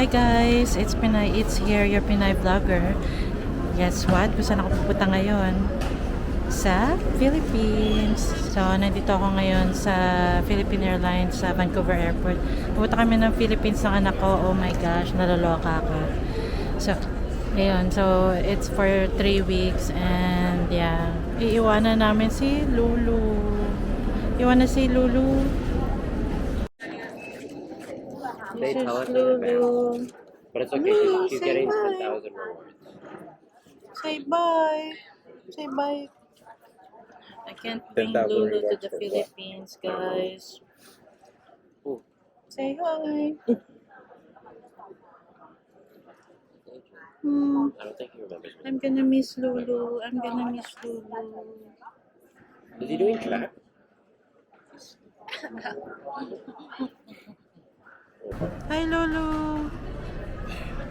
Hi guys, it's Pinay. It's here, your Pinay vlogger. Guess what? Kung saan ako pupunta ngayon? Sa Philippines. So, nandito ako ngayon sa Philippine Airlines sa Vancouver Airport. Pupunta kami ng Philippines ng anak ko. Oh my gosh, naloloka ako. So, ayun. So, it's for 3 weeks and yeah. Iiwanan namin si Lulu. Iwanan si Lulu. They This tell is us in advance. Lulu. But it's okay, she's Say getting bye. 10,000 rewards. Say bye. Say bye. I can't bring 10,000 Lulu to rewards the for what? Philippines, guys. Ooh. Say hi. I don't think he remembers me. I'm gonna miss Lulu. I'm gonna miss Lulu. Is he doing track? Hi, Lulu.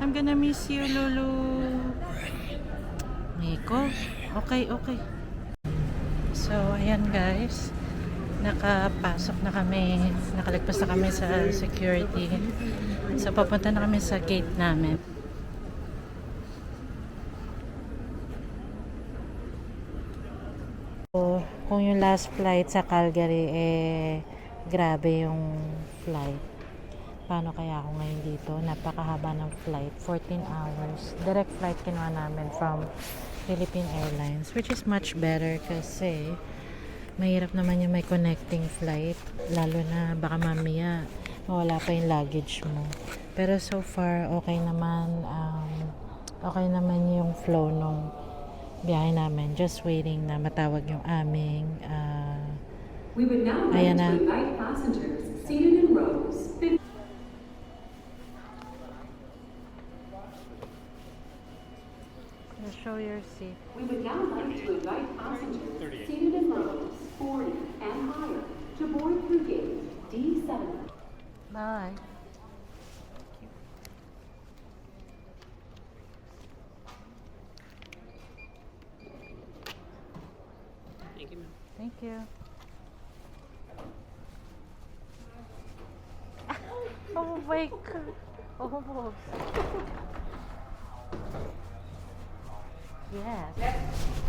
I'm gonna miss you, Lulu. Nico. Okay, okay. So, ayan guys. Nakapasok na kami. Nakalagpas na kami sa security. So, papunta na kami sa gate namin. So, kung yung last flight sa Calgary, grabe yung flight. Paano kaya ako ngayon dito? Napakahaba ng flight. 14 hours. Direct flight kinuha namin from Philippine Airlines, which is much better kasi mahirap naman yung may connecting flight. Lalo na baka mamaya mawala pa yung luggage mo. Pero so far, okay naman. Okay naman yung flow nung biyahe namin. Just waiting na matawag yung aming We would now like ayan to na. invite passengers seated in rows. Show your seat. We would now like to invite passengers seated in rows 40 and higher to board through gate D7. Bye. Thank you, ma'am. Thank you. Oh my god. Oh. Yes.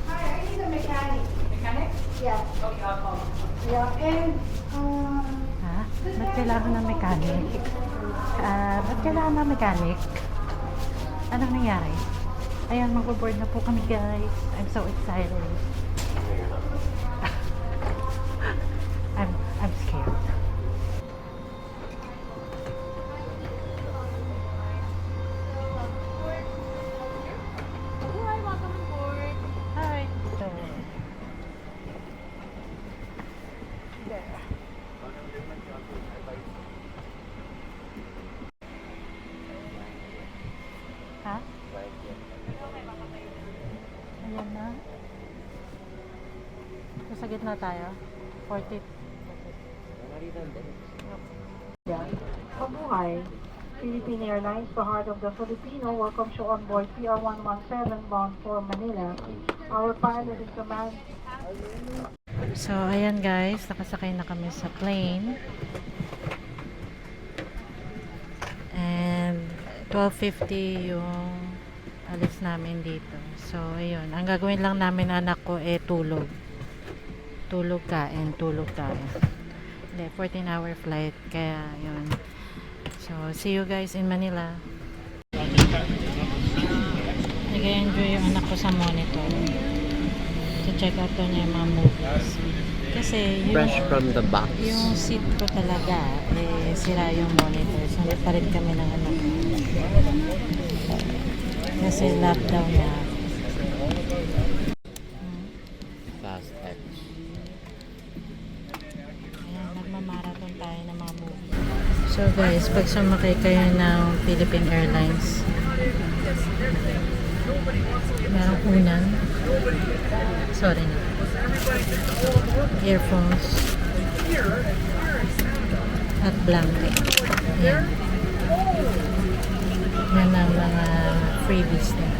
Hi, I need a mechanic. Mechanic? Yeah. Okay, I'll call. Yeah, and Ha? Ba't kailangan ng mechanic? Ba't kailangan ng mechanic? Anong nangyari? Ayan, mag-board na po kami guys. I'm so excited. I'm scared. hi, welcome on board. Hi. Ha? Ayan na. So, sa gitna tayo. 40. Mabuhay. Philippine Airlines, the heart of the Filipino, welcomes you on board PR117 bound for Manila. Our pilot in command. So, ayan guys. Nakasakay na kami sa plane. And 12:50 yung alis namin dito. So, ayun. Ang gagawin lang namin anak ko tulog. Tulog kain, tulog kain. Hindi, 14-hour flight. Kaya, yun. So, see you guys in Manila. Nag-enjoy yung anak ko sa monitor. So, check out to niya yung mga movies. Kasi, yung, Fresh from the box. yung seat ko talaga, sira yung monitor. So, napalit kami ng anak ko. Kasi lockdown na. Fast X. Ayan, nagmamarathon tayo ng mga movies. So guys, pag sumakay kayo ng Philippine Airlines, merong unan. Sorry na. Earphones. At blanket. Ayan. Yan ang mga freebies nila.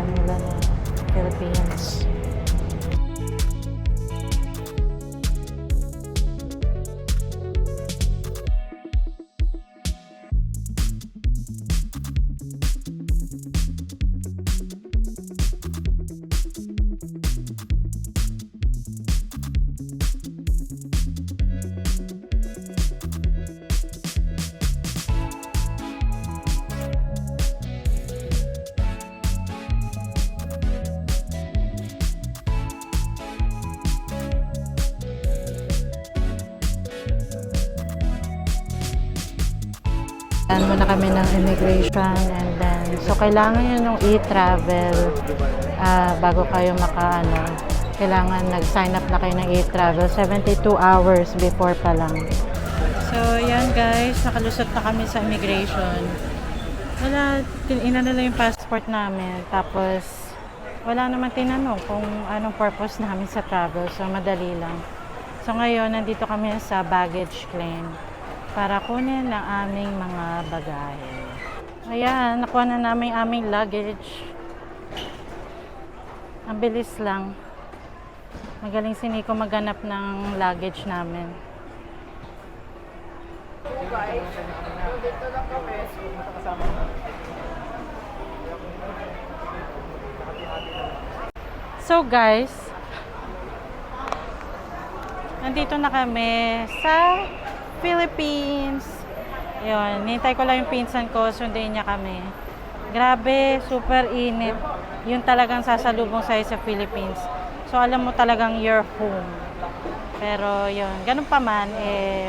Manila na Philippines. Daan muna kami ng immigration and then, so kailangan yun ng e-travel bago kayo kailangan nag-sign up na kayo ng e-travel 72 hours before pa lang. So yan guys, nakalusot na kami sa immigration. Wala, inano lang yung passport namin, tapos wala naman tinanong kung anong purpose namin sa travel, so madali lang. So ngayon, nandito kami sa baggage claim para kunin ang aming mga bagahe. Ayan, nakuha na namin aming luggage. Ang bilis lang. Magaling si Nico maghanap ng luggage namin. So guys, nandito na kami sa Philippines. Yun, nintay ko lang yung pinsan ko, sundin niya kami. Grabe, super init. Yun talagang sasalubong sa'yo sa Philippines. So, alam mo talagang your home. Pero, yun, ganun pa man,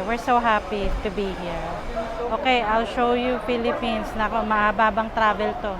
we're so happy to be here. Okay, I'll show you Philippines. Nako, mahababang travel to.